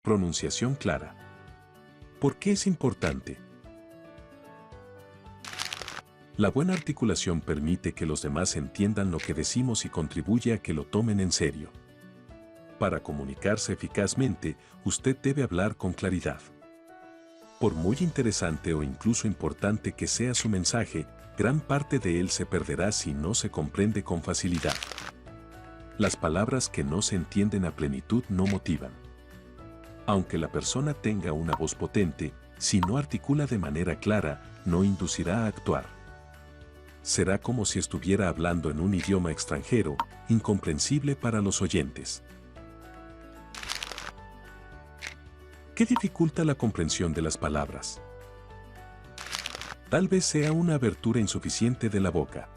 Pronunciación clara. ¿Por qué es importante? La buena articulación permite que los demás entiendan lo que decimos y contribuye a que lo tomen en serio. Para comunicarse eficazmente, usted debe hablar con claridad. Por muy interesante o incluso importante que sea su mensaje, gran parte de él se perderá si no se comprende con facilidad. Las palabras que no se entienden a plenitud no motivan. Aunque la persona tenga una voz potente, si no articula de manera clara, no inducirá a actuar. Será como si estuviera hablando en un idioma extranjero, incomprensible para los oyentes. ¿Qué dificulta la comprensión de las palabras? Tal vez sea una abertura insuficiente de la boca.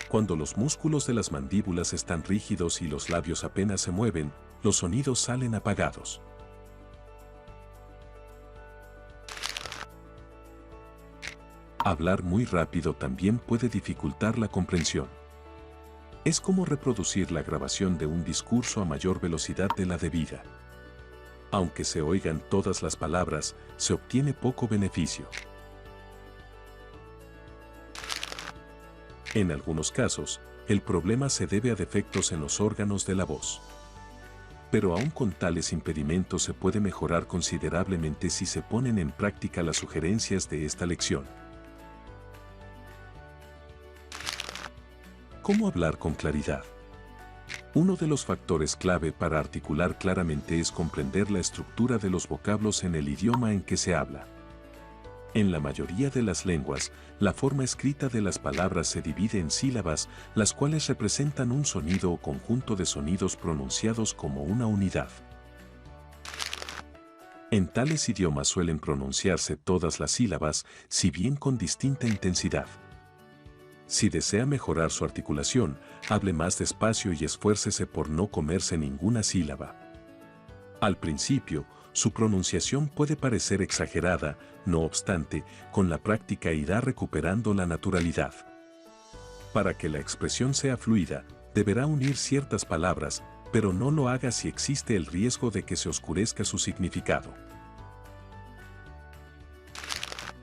Cuando los músculos de las mandíbulas están rígidos y los labios apenas se mueven, los sonidos salen apagados. Hablar muy rápido también puede dificultar la comprensión. Es como reproducir la grabación de un discurso a mayor velocidad de la debida. Aunque se oigan todas las palabras, se obtiene poco beneficio. En algunos casos, el problema se debe a defectos en los órganos de la voz. Pero aún con tales impedimentos se puede mejorar considerablemente si se ponen en práctica las sugerencias de esta lección. ¿Cómo hablar con claridad? Uno de los factores clave para articular claramente es comprender la estructura de los vocablos en el idioma en que se habla. En la mayoría de las lenguas, la forma escrita de las palabras se divide en sílabas, las cuales representan un sonido o conjunto de sonidos pronunciados como una unidad. En tales idiomas suelen pronunciarse todas las sílabas, si bien con distinta intensidad. Si desea mejorar su articulación, hable más despacio y esfuércese por no comerse ninguna sílaba. Al principio, su pronunciación puede parecer exagerada, no obstante, con la práctica irá recuperando la naturalidad. Para que la expresión sea fluida, deberá unir ciertas palabras, pero no lo haga si existe el riesgo de que se oscurezca su significado.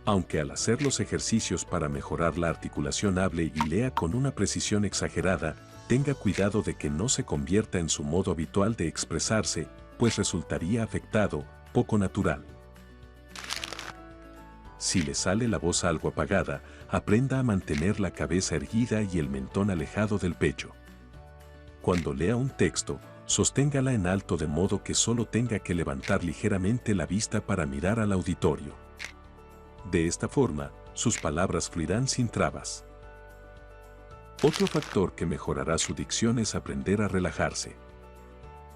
Aunque al hacer los ejercicios para mejorar la articulación hable y lea con una precisión exagerada, tenga cuidado de que no se convierta en su modo habitual de expresarse, pues resultaría afectado, poco natural. Si le sale la voz algo apagada, aprenda a mantener la cabeza erguida y el mentón alejado del pecho. Cuando lea un texto, sosténgala en alto de modo que solo tenga que levantar ligeramente la vista para mirar al auditorio. De esta forma, sus palabras fluirán sin trabas. Otro factor que mejorará su dicción es aprender a relajarse.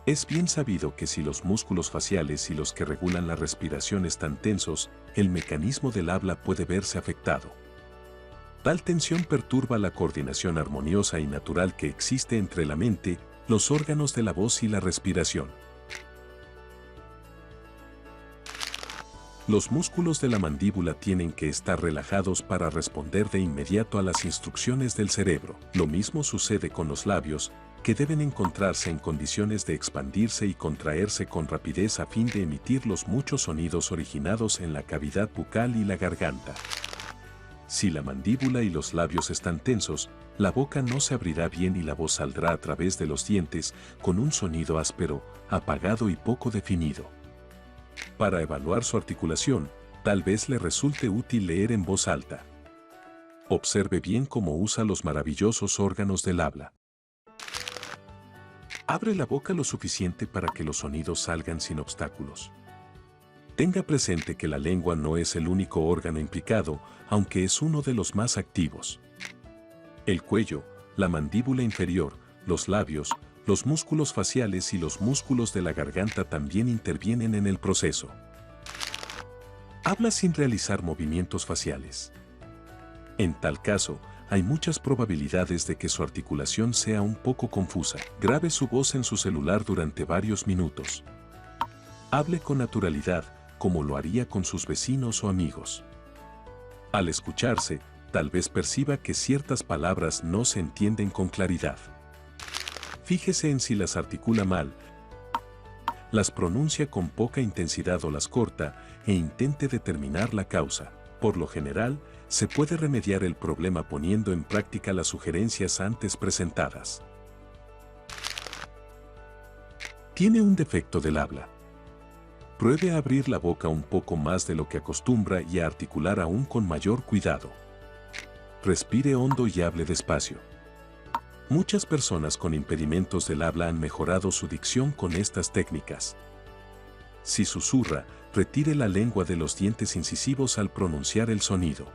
Es bien sabido que si los músculos faciales y los que regulan la respiración están tensos, el mecanismo del habla puede verse afectado. Tal tensión perturba la coordinación armoniosa y natural que existe entre la mente, los órganos de la voz y la respiración. Los músculos de la mandíbula tienen que estar relajados para responder de inmediato a las instrucciones del cerebro. Lo mismo sucede con los labios, que deben encontrarse en condiciones de expandirse y contraerse con rapidez a fin de emitir los muchos sonidos originados en la cavidad bucal y la garganta. Si la mandíbula y los labios están tensos, la boca no se abrirá bien y la voz saldrá a través de los dientes con un sonido áspero, apagado y poco definido. Para evaluar su articulación, tal vez le resulte útil leer en voz alta. Observe bien cómo usa los maravillosos órganos del habla. Abre la boca lo suficiente para que los sonidos salgan sin obstáculos. Tenga presente que la lengua no es el único órgano implicado, aunque es uno de los más activos. El cuello, la mandíbula inferior, los labios, los músculos faciales y los músculos de la garganta también intervienen en el proceso. Habla sin realizar movimientos faciales. En tal caso, hay muchas probabilidades de que su articulación sea un poco confusa. Grabe su voz en su celular durante varios minutos. Hable con naturalidad, como lo haría con sus vecinos o amigos. Al escucharse, tal vez perciba que ciertas palabras no se entienden con claridad. Fíjese en si las articula mal. Las pronuncia con poca intensidad o las corta e intente determinar la causa. Por lo general, se puede remediar el problema poniendo en práctica las sugerencias antes presentadas. Tiene un defecto del habla. Pruebe a abrir la boca un poco más de lo que acostumbra y a articular aún con mayor cuidado. Respire hondo y hable despacio. Muchas personas con impedimentos del habla han mejorado su dicción con estas técnicas. Si susurra, retire la lengua de los dientes incisivos al pronunciar el sonido.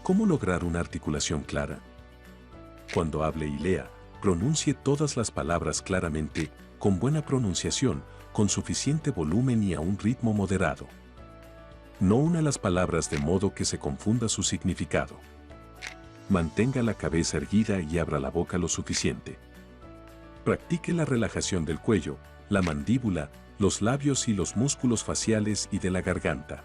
¿Cómo lograr una articulación clara? Cuando hable y lea, pronuncie todas las palabras claramente, con buena pronunciación, con suficiente volumen y a un ritmo moderado. No una las palabras de modo que se confunda su significado. Mantenga la cabeza erguida y abra la boca lo suficiente. Practique la relajación del cuello, la mandíbula, los labios y los músculos faciales y de la garganta.